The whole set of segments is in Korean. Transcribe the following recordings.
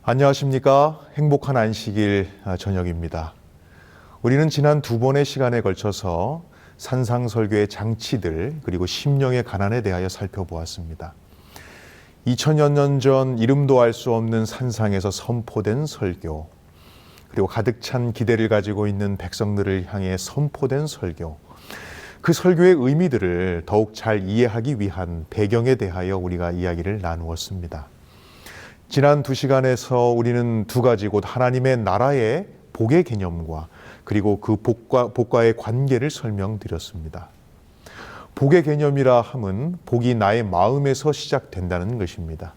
안녕하십니까. 행복한 안식일 저녁입니다. 우리는 지난 두 번의 시간에 걸쳐서 산상설교의 장치들 그리고 심령의 가난에 대하여 살펴보았습니다. 2000여 년 전 이름도 알 수 없는 산상에서 선포된 설교, 그리고 가득 찬 기대를 가지고 있는 백성들을 향해 선포된 설교, 그 설교의 의미들을 더욱 잘 이해하기 위한 배경에 대하여 우리가 이야기를 나누었습니다. 지난 두 시간에서 우리는 두 가지 곧 하나님의 나라의 복의 개념과 그리고 그 복과의 관계를 설명드렸습니다. 복의 개념이라 함은 복이 나의 마음에서 시작된다는 것입니다.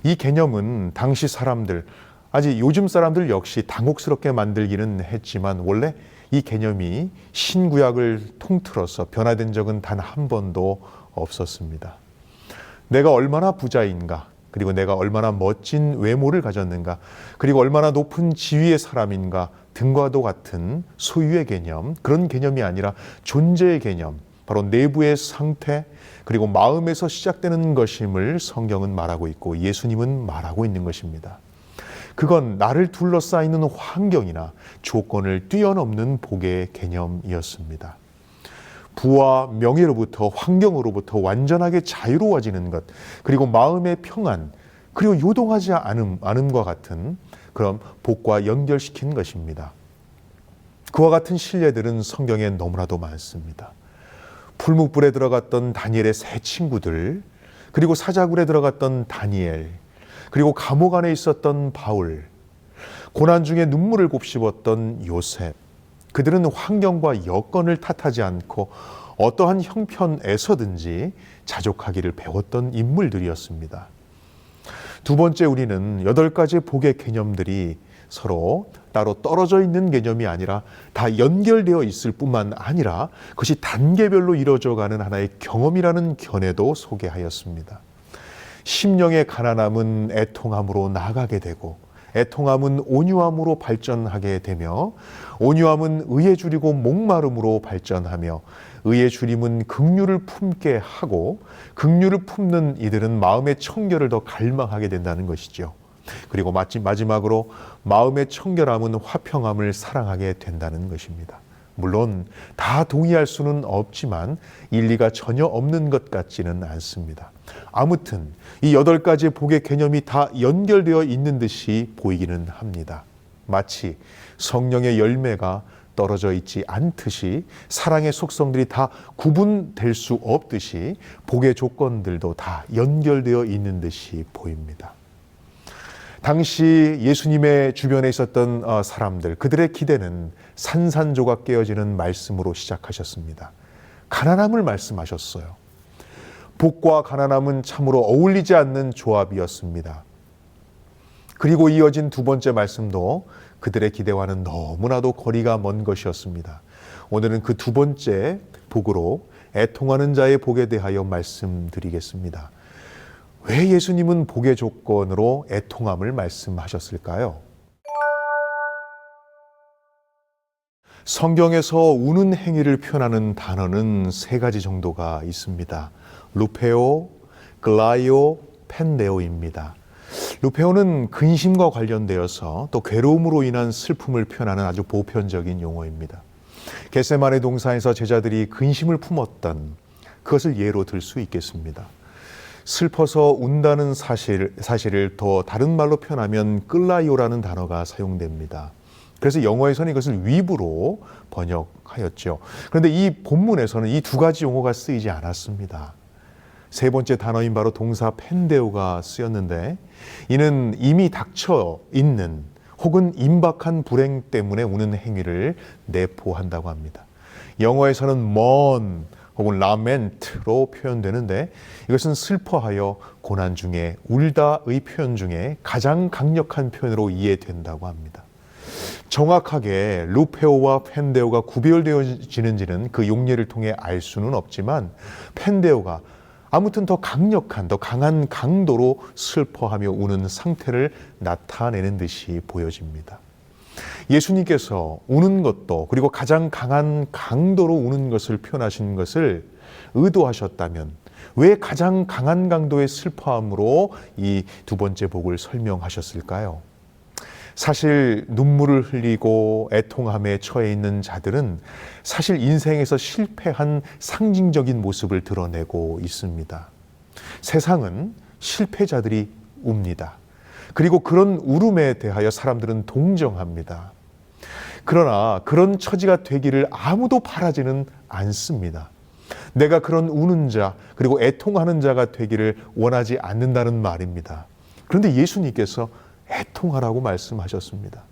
이 개념은 당시 사람들, 아직 요즘 사람들 역시 당혹스럽게 만들기는 했지만 원래 이 개념이 신구약을 통틀어서 변화된 적은 단 한 번도 없었습니다. 내가 얼마나 부자인가, 그리고 내가 얼마나 멋진 외모를 가졌는가, 그리고 얼마나 높은 지위의 사람인가 등과도 같은 소유의 개념, 그런 개념이 아니라 존재의 개념, 바로 내부의 상태, 그리고 마음에서 시작되는 것임을 성경은 말하고 있고 예수님은 말하고 있는 것입니다. 그건 나를 둘러싸이는 환경이나 조건을 뛰어넘는 복의 개념이었습니다. 부와 명예로부터, 환경으로부터 완전하게 자유로워지는 것, 그리고 마음의 평안, 그리고 요동하지 않음과 같은 그런 복과 연결시킨 것입니다. 그와 같은 신뢰들은 성경에 너무나도 많습니다. 풀무불에 들어갔던 다니엘의 세 친구들, 그리고 사자굴에 들어갔던 다니엘, 그리고 감옥 안에 있었던 바울, 고난 중에 눈물을 곱씹었던 요셉, 그들은 환경과 여건을 탓하지 않고 어떠한 형편에서든지 자족하기를 배웠던 인물들이었습니다. 두 번째, 우리는 8가지 복의 개념들이 서로 따로 떨어져 있는 개념이 아니라 다 연결되어 있을 뿐만 아니라 그것이 단계별로 이루어져가는 하나의 경험이라는 견해도 소개하였습니다. 심령의 가난함은 애통함으로 나아가게 되고, 애통함은 온유함으로 발전하게 되며, 온유함은 의에 줄이고 목마름으로 발전하며, 의에 줄임은 긍휼을 품게 하고, 긍휼을 품는 이들은 마음의 청결을 더 갈망하게 된다는 것이죠. 그리고 마지막으로 마음의 청결함은 화평함을 사랑하게 된다는 것입니다. 물론 다 동의할 수는 없지만 일리가 전혀 없는 것 같지는 않습니다. 아무튼 이 8가지 복의 개념이 다 연결되어 있는 듯이 보이기는 합니다. 마치 성령의 열매가 떨어져 있지 않듯이 사랑의 속성들이 다 구분될 수 없듯이 복의 조건들도 다 연결되어 있는 듯이 보입니다. 당시 예수님의 주변에 있었던 사람들, 그들의 기대는 산산조각 깨어지는 말씀으로 시작하셨습니다. 가난함을 말씀하셨어요. 복과 가난함은 참으로 어울리지 않는 조합이었습니다. 그리고 이어진 두 번째 말씀도 그들의 기대와는 너무나도 거리가 먼 것이었습니다. 오늘은 그 두 번째 복으로 애통하는 자의 복에 대하여 말씀드리겠습니다. 왜 예수님은 복의 조건으로 애통함을 말씀하셨을까요? 성경에서 우는 행위를 표현하는 단어는 3가지 정도가 있습니다. 루페오, 글라이오, 펜데오입니다. 루페오는 근심과 관련되어서 또 괴로움으로 인한 슬픔을 표현하는 아주 보편적인 용어입니다. 겟세마네 동산에서 제자들이 근심을 품었던 그것을 예로 들 수 있겠습니다. 슬퍼서 운다는 사실을 더 다른 말로 표현하면 끌라이오라는 단어가 사용됩니다. 그래서 영어에서는 이것을 위브로 번역하였죠. 그런데 이 본문에서는 이 2가지 용어가 쓰이지 않았습니다. 세 번째 단어인 바로 동사 펜데오가 쓰였는데, 이는 이미 닥쳐 있는 혹은 임박한 불행 때문에 우는 행위를 내포한다고 합니다. 영어에서는 mourn 혹은 lament로 표현되는데, 이것은 슬퍼하여 고난 중에 울다의 표현 중에 가장 강력한 표현으로 이해된다고 합니다. 정확하게 루페오와 펜데오가 구별되어지는지는 그 용례를 통해 알 수는 없지만, 펜데오가 아무튼 더 강력한, 더 강한 강도로 슬퍼하며 우는 상태를 나타내는 듯이 보여집니다. 예수님께서 우는 것도, 그리고 가장 강한 강도로 우는 것을 표현하신 것을 의도하셨다면 왜 가장 강한 강도의 슬퍼함으로 이 두 번째 복을 설명하셨을까요? 사실 눈물을 흘리고 애통함에 처해 있는 자들은 사실 인생에서 실패한 상징적인 모습을 드러내고 있습니다. 세상은 실패자들이 웁니다. 그리고 그런 울음에 대하여 사람들은 동정합니다. 그러나 그런 처지가 되기를 아무도 바라지는 않습니다. 내가 그런 우는 자, 그리고 애통하는 자가 되기를 원하지 않는다는 말입니다. 그런데 예수님께서 애통하라고 말씀하셨습니다.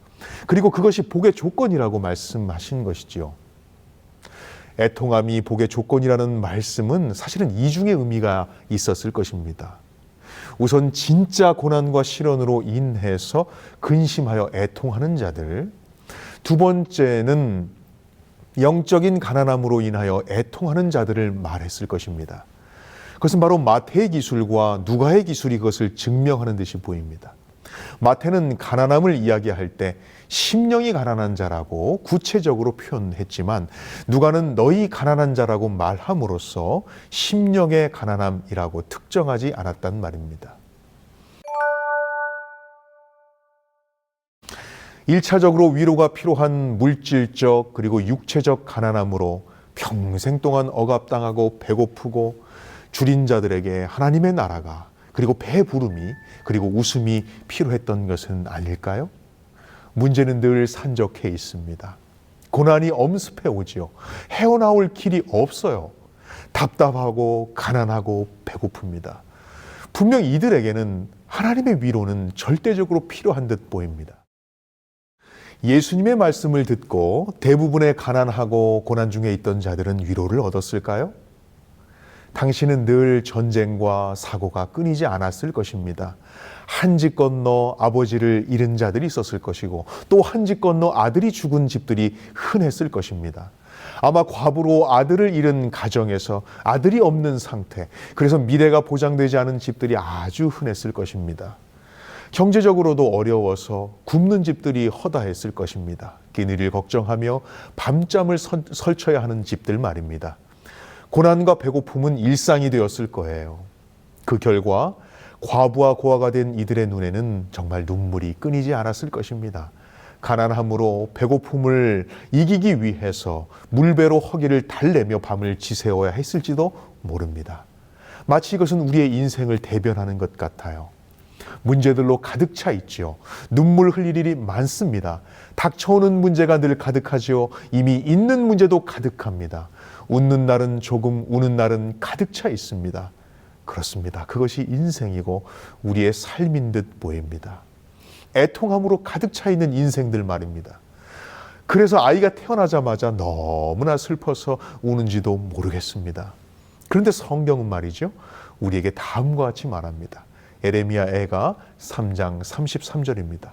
그리고 그것이 복의 조건이라고 말씀하신 것이지요. 애통함이 복의 조건이라는 말씀은 사실은 이중의 의미가 있었을 것입니다. 우선 진짜 고난과 시련으로 인해서 근심하여 애통하는 자들, 두 번째는 영적인 가난함으로 인하여 애통하는 자들을 말했을 것입니다. 그것은 바로 마태의 기술과 누가의 기술이 그것을 증명하는 듯이 보입니다. 마태는 가난함을 이야기할 때 심령이 가난한 자라고 구체적으로 표현했지만 누가는 너희 가난한 자라고 말함으로써 심령의 가난함이라고 특정하지 않았단 말입니다. 1차적으로 위로가 필요한 물질적 그리고 육체적 가난함으로 평생 동안 억압당하고 배고프고 줄인 자들에게 하나님의 나라가 그리고 배부름이 그리고 웃음이 필요했던 것은 아닐까요? 문제는 늘 산적해 있습니다. 고난이 엄습해 오지요. 헤어나올 길이 없어요. 답답하고 가난하고 배고픕니다. 분명 이들에게는 하나님의 위로는 절대적으로 필요한 듯 보입니다. 예수님의 말씀을 듣고 대부분의 가난하고 고난 중에 있던 자들은 위로를 얻었을까요? 당신은 늘 전쟁과 사고가 끊이지 않았을 것입니다. 한 집 건너 아버지를 잃은 자들이 있었을 것이고 또 한 집 건너 아들이 죽은 집들이 흔했을 것입니다. 아마 과부로 아들을 잃은 가정에서 아들이 없는 상태, 그래서 미래가 보장되지 않은 집들이 아주 흔했을 것입니다. 경제적으로도 어려워서 굶는 집들이 허다했을 것입니다. 끼니를 걱정하며 밤잠을 설쳐야 하는 집들 말입니다. 고난과 배고픔은 일상이 되었을 거예요. 그 결과 과부와 고아가 된 이들의 눈에는 정말 눈물이 끊이지 않았을 것입니다. 가난함으로 배고픔을 이기기 위해서 물배로 허기를 달래며 밤을 지새워야 했을지도 모릅니다. 마치 이것은 우리의 인생을 대변하는 것 같아요. 문제들로 가득 차 있지요. 눈물 흘릴 일이 많습니다. 닥쳐오는 문제가 늘 가득하지요. 이미 있는 문제도 가득합니다. 웃는 날은 조금, 우는 날은 가득 차 있습니다. 그렇습니다. 그것이 인생이고 우리의 삶인 듯 보입니다. 애통함으로 가득 차 있는 인생들 말입니다. 그래서 아이가 태어나자마자 너무나 슬퍼서 우는지도 모르겠습니다. 그런데 성경은 말이죠. 우리에게 다음과 같이 말합니다. 에레미야 애가 3장 33절입니다.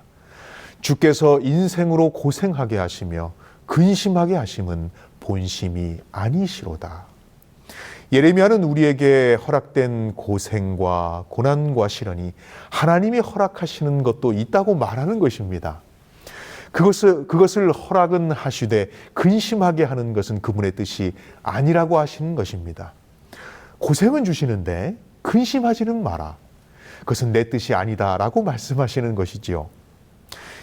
주께서 인생으로 고생하게 하시며 근심하게 하심은 본심이 아니시로다. 예레미야는 우리에게 허락된 고생과 고난과 시련이 하나님이 허락하시는 것도 있다고 말하는 것입니다. 그것을 허락은 하시되 근심하게 하는 것은 그분의 뜻이 아니라고 하시는 것입니다. 고생은 주시는데 근심하지는 마라. 그것은 내 뜻이 아니다라고 말씀하시는 것이지요.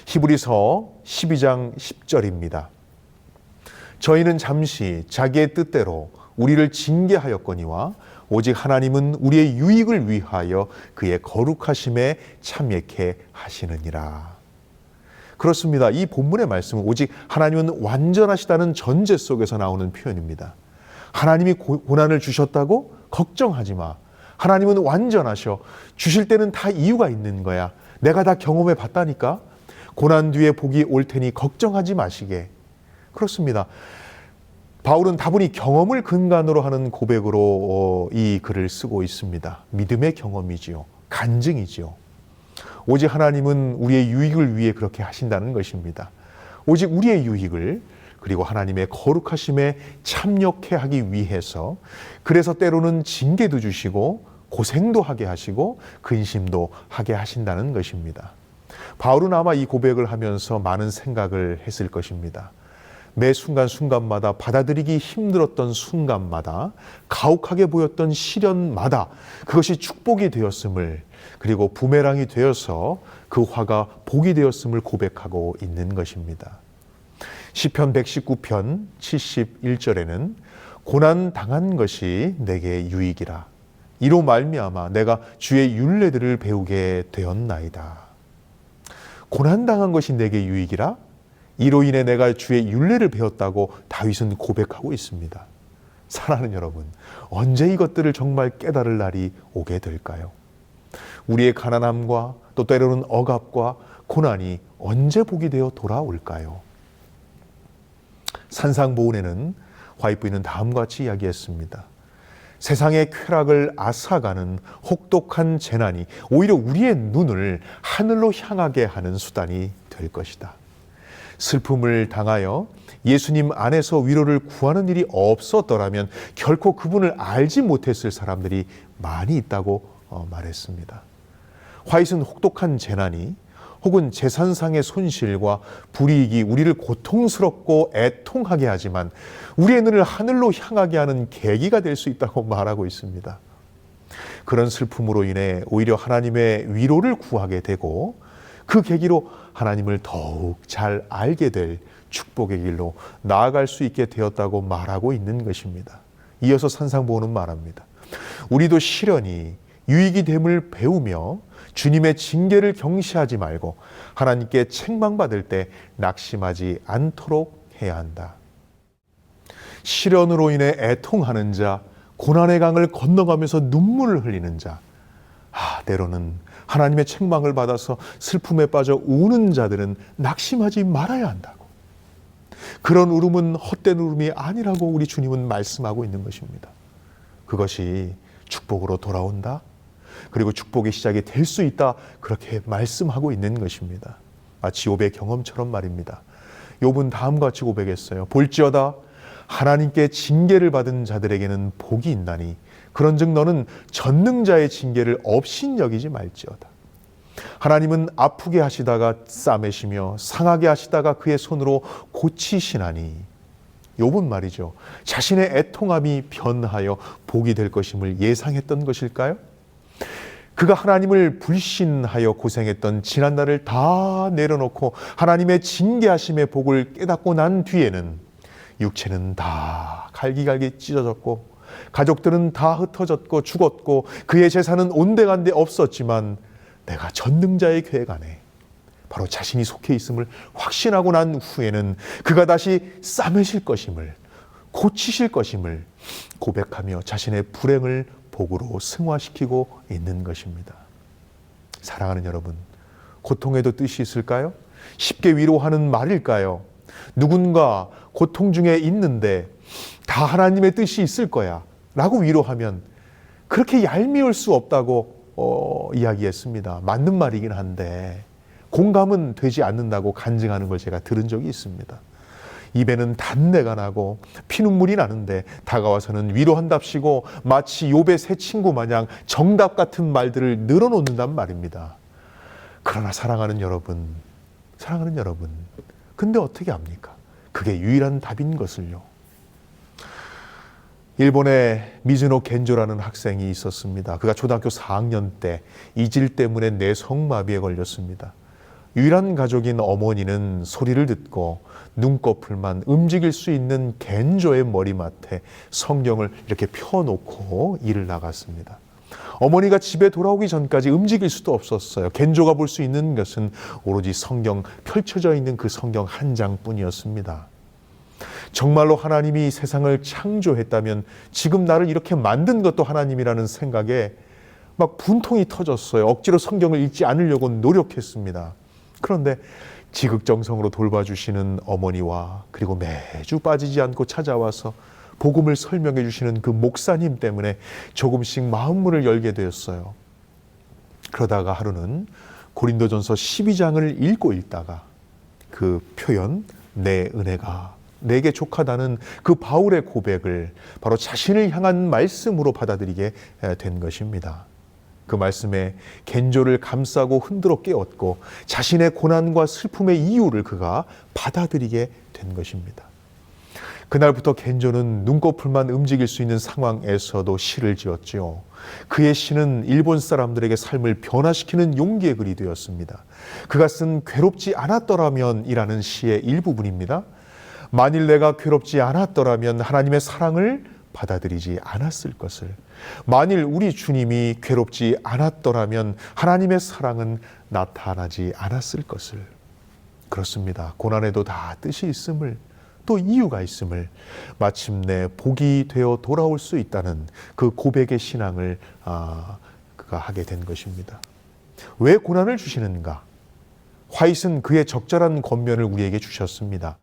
히브리서 12장 10절입니다. 저희는 잠시 자기의 뜻대로 우리를 징계하였거니와 오직 하나님은 우리의 유익을 위하여 그의 거룩하심에 참여케 하시느니라. 그렇습니다. 이 본문의 말씀은 오직 하나님은 완전하시다는 전제 속에서 나오는 표현입니다. 하나님이 고난을 주셨다고? 걱정하지 마. 하나님은 완전하셔. 주실 때는 다 이유가 있는 거야. 내가 다 경험해 봤다니까. 고난 뒤에 복이 올 테니 걱정하지 마시게. 그렇습니다. 바울은 다분히 경험을 근간으로 하는 고백으로 이 글을 쓰고 있습니다. 믿음의 경험이지요. 간증이지요. 오직 하나님은 우리의 유익을 위해 그렇게 하신다는 것입니다. 오직 우리의 유익을 그리고 하나님의 거룩하심에 참여케 하기 위해서 그래서 때로는 징계도 주시고 고생도 하게 하시고 근심도 하게 하신다는 것입니다. 바울은 아마 이 고백을 하면서 많은 생각을 했을 것입니다. 매 순간순간마다 받아들이기 힘들었던 순간마다, 가혹하게 보였던 시련마다 그것이 축복이 되었음을, 그리고 부메랑이 되어서 그 화가 복이 되었음을 고백하고 있는 것입니다. 시편 119편 71절에는 고난 당한 것이 내게 유익이라. 이로 말미암아 내가 주의 율례들을 배우게 되었나이다. 고난 당한 것이 내게 유익이라? 이로 인해 내가 주의 율례를 배웠다고 다윗은 고백하고 있습니다. 사랑하는 여러분, 언제 이것들을 정말 깨달을 날이 오게 될까요? 우리의 가난함과 또 때로는 억압과 고난이 언제 복이 되어 돌아올까요? 산상보훈에는 화이트 부인은 다음과 같이 이야기했습니다. 세상의 쾌락을 앗아가는 혹독한 재난이 오히려 우리의 눈을 하늘로 향하게 하는 수단이 될 것이다. 슬픔을 당하여 예수님 안에서 위로를 구하는 일이 없었더라면 결코 그분을 알지 못했을 사람들이 많이 있다고 말했습니다. 화이트는 혹독한 재난이 혹은 재산상의 손실과 불이익이 우리를 고통스럽고 애통하게 하지만 우리의 눈을 하늘로 향하게 하는 계기가 될 수 있다고 말하고 있습니다. 그런 슬픔으로 인해 오히려 하나님의 위로를 구하게 되고 그 계기로 하나님을 더욱 잘 알게 될 축복의 길로 나아갈 수 있게 되었다고 말하고 있는 것입니다. 이어서 산상보훈은 말합니다. 우리도 시련이 유익이 됨을 배우며 주님의 징계를 경시하지 말고 하나님께 책망받을 때 낙심하지 않도록 해야 한다. 시련으로 인해 애통하는 자, 고난의 강을 건너가면서 눈물을 흘리는 자, 때로는 하나님의 책망을 받아서 슬픔에 빠져 우는 자들은 낙심하지 말아야 한다고. 그런 울음은 헛된 울음이 아니라고 우리 주님은 말씀하고 있는 것입니다. 그것이 축복으로 돌아온다. 그리고 축복의 시작이 될 수 있다. 그렇게 말씀하고 있는 것입니다. 마치 욥의 경험처럼 말입니다. 욥은 다음과 같이 고백했어요. 볼지어다 하나님께 징계를 받은 자들에게는 복이 있나니 그런즉 너는 전능자의 징계를 업신여기지 말지어다. 하나님은 아프게 하시다가 싸매시며 상하게 하시다가 그의 손으로 고치시나니. 욥은 말이죠. 자신의 애통함이 변하여 복이 될 것임을 예상했던 것일까요? 그가 하나님을 불신하여 고생했던 지난날을 다 내려놓고 하나님의 징계하심의 복을 깨닫고 난 뒤에는 육체는 다 갈기갈기 찢어졌고 가족들은 다 흩어졌고 죽었고 그의 재산은 온데간데 없었지만 내가 전능자의 계획 안에 바로 자신이 속해 있음을 확신하고 난 후에는 그가 다시 싸매실 것임을, 고치실 것임을 고백하며 자신의 불행을 복으로 승화시키고 있는 것입니다. 사랑하는 여러분, 고통에도 뜻이 있을까요? 쉽게 위로하는 말일까요? 누군가 고통 중에 있는데 다 하나님의 뜻이 있을 거야 라고 위로하면 그렇게 얄미울 수 없다고 이야기했습니다. 맞는 말이긴 한데 공감은 되지 않는다고 간증하는 걸 제가 들은 적이 있습니다. 입에는 단내가 나고 피눈물이 나는데 다가와서는 위로한답시고 마치 욥의 새 친구 마냥 정답 같은 말들을 늘어놓는단 말입니다. 그러나 사랑하는 여러분, 근데 어떻게 합니까? 그게 유일한 답인 것을요. 일본에 미즈노 겐조라는 학생이 있었습니다. 그가 초등학교 4학년 때 이질 때문에 뇌성마비에 걸렸습니다. 유일한 가족인 어머니는 소리를 듣고 눈꺼풀만 움직일 수 있는 겐조의 머리맡에 성경을 이렇게 펴놓고 일을 나갔습니다. 어머니가 집에 돌아오기 전까지 움직일 수도 없었어요. 겐조가 볼 수 있는 것은 오로지 성경, 펼쳐져 있는 그 성경 한 장뿐이었습니다. 정말로 하나님이 세상을 창조했다면 지금 나를 이렇게 만든 것도 하나님이라는 생각에 막 분통이 터졌어요. 억지로 성경을 읽지 않으려고 노력했습니다. 그런데 지극정성으로 돌봐주시는 어머니와 그리고 매주 빠지지 않고 찾아와서 복음을 설명해 주시는 그 목사님 때문에 조금씩 마음문을 열게 되었어요. 그러다가 하루는 고린도전서 12장을 읽고 있다가 그 표현, 내 은혜가 내게 족하다는 그 바울의 고백을 바로 자신을 향한 말씀으로 받아들이게 된 것입니다. 그 말씀에 겐조를 감싸고 흔들어 깨웠고 자신의 고난과 슬픔의 이유를 그가 받아들이게 된 것입니다. 그날부터 겐조는 눈꺼풀만 움직일 수 있는 상황에서도 시를 지었지요. 그의 시는 일본 사람들에게 삶을 변화시키는 용기의 글이 되었습니다. 그가 쓴 괴롭지 않았더라면 이라는 시의 일부분입니다. 만일 내가 괴롭지 않았더라면 하나님의 사랑을 받아들이지 않았을 것을, 만일 우리 주님이 괴롭지 않았더라면 하나님의 사랑은 나타나지 않았을 것을. 그렇습니다. 고난에도 다 뜻이 있음을, 또 이유가 있음을, 마침내 복이 되어 돌아올 수 있다는 그 고백의 신앙을 그가 하게 된 것입니다. 왜 고난을 주시는가? 화잇은 그의 적절한 권면을 우리에게 주셨습니다.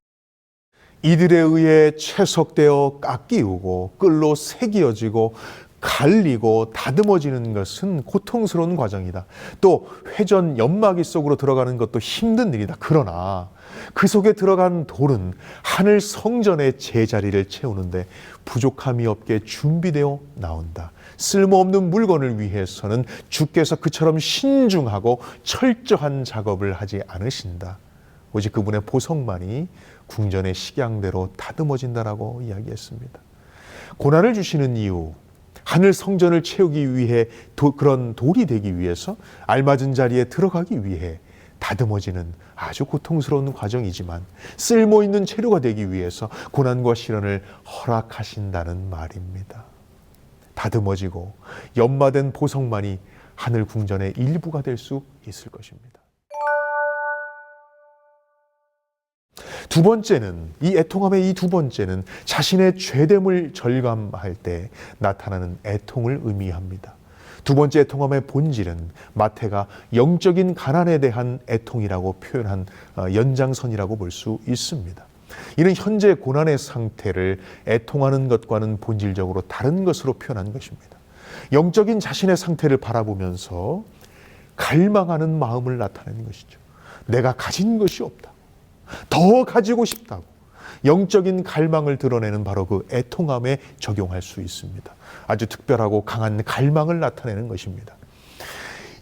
이들에 의해 채석되어 깎이우고 끌로 새기어지고 갈리고 다듬어지는 것은 고통스러운 과정이다. 또 회전 연마기 속으로 들어가는 것도 힘든 일이다. 그러나 그 속에 들어간 돌은 하늘 성전의 제자리를 채우는데 부족함이 없게 준비되어 나온다. 쓸모없는 물건을 위해서는 주께서 그처럼 신중하고 철저한 작업을 하지 않으신다. 오직 그분의 보석만이 궁전의 식양대로 다듬어진다라고 이야기했습니다. 고난을 주시는 이유, 하늘 성전을 채우기 위해 그런 돌이 되기 위해서, 알맞은 자리에 들어가기 위해 다듬어지는 아주 고통스러운 과정이지만 쓸모있는 재료가 되기 위해서 고난과 시련을 허락하신다는 말입니다. 다듬어지고 연마된 보석만이 하늘 궁전의 일부가 될 수 있을 것입니다. 두 번째는, 이 애통함의 이 두 번째는 자신의 죄됨을 절감할 때 나타나는 애통을 의미합니다. 두 번째 애통함의 본질은 마태가 영적인 가난에 대한 애통이라고 표현한 연장선이라고 볼 수 있습니다. 이는 현재 고난의 상태를 애통하는 것과는 본질적으로 다른 것으로 표현한 것입니다. 영적인 자신의 상태를 바라보면서 갈망하는 마음을 나타내는 것이죠. 내가 가진 것이 없다. 더 가지고 싶다고 영적인 갈망을 드러내는 바로 그 애통함에 적용할 수 있습니다. 아주 특별하고 강한 갈망을 나타내는 것입니다.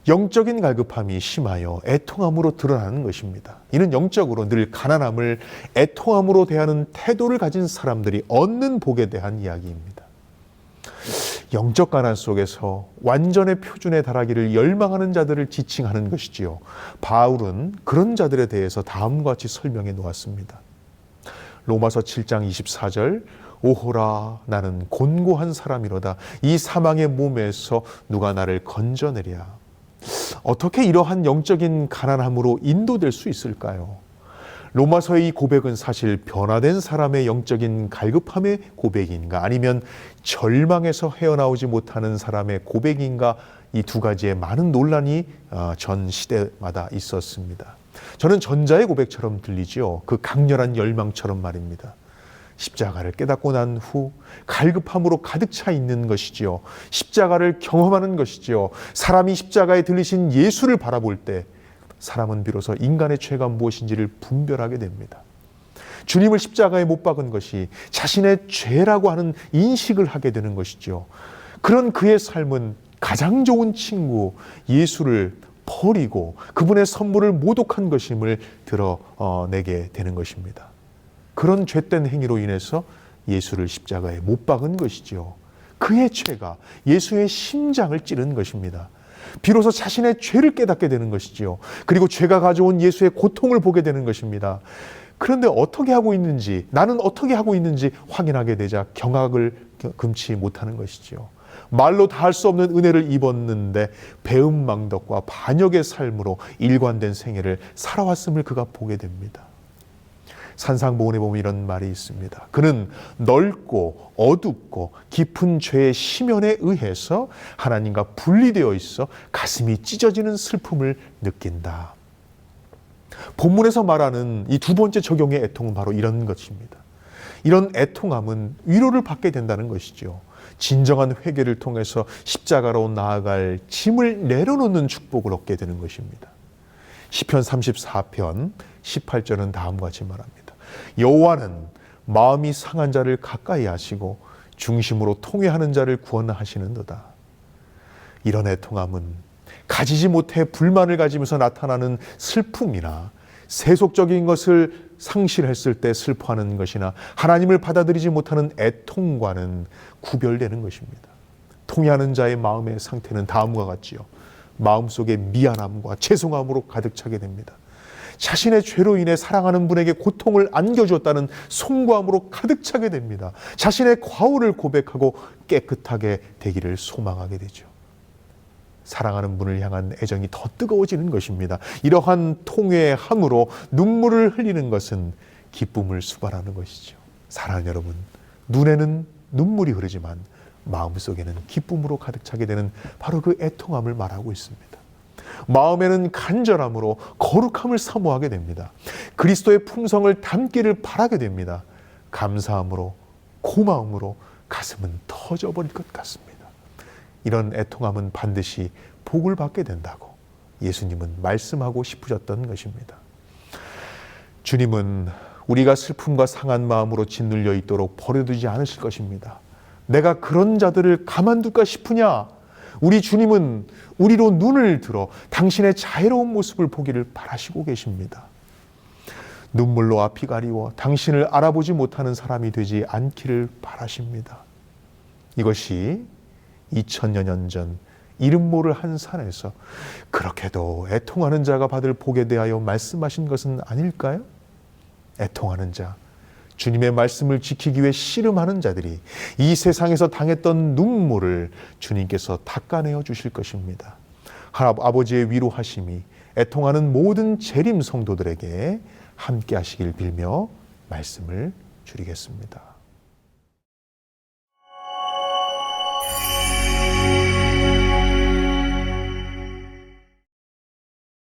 영적인 갈급함이 심하여 애통함으로 드러나는 것입니다. 이는 영적으로 늘 가난함을 애통함으로 대하는 태도를 가진 사람들이 얻는 복에 대한 이야기입니다. 영적 가난 속에서 완전의 표준에 달하기를 열망하는 자들을 지칭하는 것이지요. 바울은 그런 자들에 대해서 다음과 같이 설명해 놓았습니다. 로마서 7장 24절, 오호라 나는 곤고한 사람이로다. 이 사망의 몸에서 누가 나를 건져내랴. 어떻게 이러한 영적인 가난함으로 인도될 수 있을까요? 로마서의 이 고백은 사실 변화된 사람의 영적인 갈급함의 고백인가, 아니면 절망에서 헤어나오지 못하는 사람의 고백인가, 이 두 가지의 많은 논란이 전 시대마다 있었습니다. 저는 전자의 고백처럼 들리지요. 그 강렬한 열망처럼 말입니다. 십자가를 깨닫고 난 후 갈급함으로 가득 차 있는 것이지요. 십자가를 경험하는 것이지요. 사람이 십자가에 들리신 예수를 바라볼 때 사람은 비로소 인간의 죄가 무엇인지를 분별하게 됩니다. 주님을 십자가에 못 박은 것이 자신의 죄라고 하는 인식을 하게 되는 것이죠. 그런 그의 삶은 가장 좋은 친구 예수를 버리고 그분의 선물을 모독한 것임을 드러내게 되는 것입니다. 그런 죄된 행위로 인해서 예수를 십자가에 못 박은 것이죠. 그의 죄가 예수의 심장을 찌른 것입니다. 비로소 자신의 죄를 깨닫게 되는 것이지요. 그리고 죄가 가져온 예수의 고통을 보게 되는 것입니다. 그런데 어떻게 하고 있는지, 나는 어떻게 하고 있는지 확인하게 되자 경악을 금치 못하는 것이지요. 말로 다 할 수 없는 은혜를 입었는데 배은망덕과 반역의 삶으로 일관된 생애를 살아왔음을 그가 보게 됩니다. 산상보훈에 보면 이런 말이 있습니다. 그는 넓고 어둡고 깊은 죄의 심연에 의해서 하나님과 분리되어 있어 가슴이 찢어지는 슬픔을 느낀다. 본문에서 말하는 이 두 번째 적용의 애통은 바로 이런 것입니다. 이런 애통함은 위로를 받게 된다는 것이죠. 진정한 회개를 통해서 십자가로 나아갈 짐을 내려놓는 축복을 얻게 되는 것입니다. 시편 34편 18절은 다음과 같이 말합니다. 여호와는 마음이 상한 자를 가까이 하시고 중심으로 통회하는 자를 구원하시는도다. 이런 애통함은 가지지 못해 불만을 가지면서 나타나는 슬픔이나 세속적인 것을 상실했을 때 슬퍼하는 것이나 하나님을 받아들이지 못하는 애통과는 구별되는 것입니다. 통회하는 자의 마음의 상태는 다음과 같지요. 마음속에 미안함과 죄송함으로 가득 차게 됩니다. 자신의 죄로 인해 사랑하는 분에게 고통을 안겨줬다는 송구함으로 가득 차게 됩니다. 자신의 과오를 고백하고 깨끗하게 되기를 소망하게 되죠. 사랑하는 분을 향한 애정이 더 뜨거워지는 것입니다. 이러한 통회의 항으로 눈물을 흘리는 것은 기쁨을 수반하는 것이죠. 사랑하는 여러분, 눈에는 눈물이 흐르지만 마음속에는 기쁨으로 가득 차게 되는 바로 그 애통함을 말하고 있습니다. 마음에는 간절함으로 거룩함을 사모하게 됩니다. 그리스도의 품성을 담기를 바라게 됩니다. 감사함으로, 고마움으로 가슴은 터져버릴 것 같습니다. 이런 애통함은 반드시 복을 받게 된다고 예수님은 말씀하고 싶으셨던 것입니다. 주님은 우리가 슬픔과 상한 마음으로 짓눌려 있도록 버려두지 않으실 것입니다. 내가 그런 자들을 가만둘까 싶으냐? 우리 주님은 우리로 눈을 들어 당신의 자애로운 모습을 보기를 바라시고 계십니다. 눈물로 앞이 가리워 당신을 알아보지 못하는 사람이 되지 않기를 바라십니다. 이것이 2000여 년 전 이름 모를 한 산에서 그렇게도 애통하는 자가 받을 복에 대하여 말씀하신 것은 아닐까요? 애통하는 자, 주님의 말씀을 지키기 위해 씨름하는 자들이 이 세상에서 당했던 눈물을 주님께서 닦아내어 주실 것입니다. 아버지의 위로하심이 애통하는 모든 재림 성도들에게 함께 하시길 빌며 말씀을 줄이겠습니다.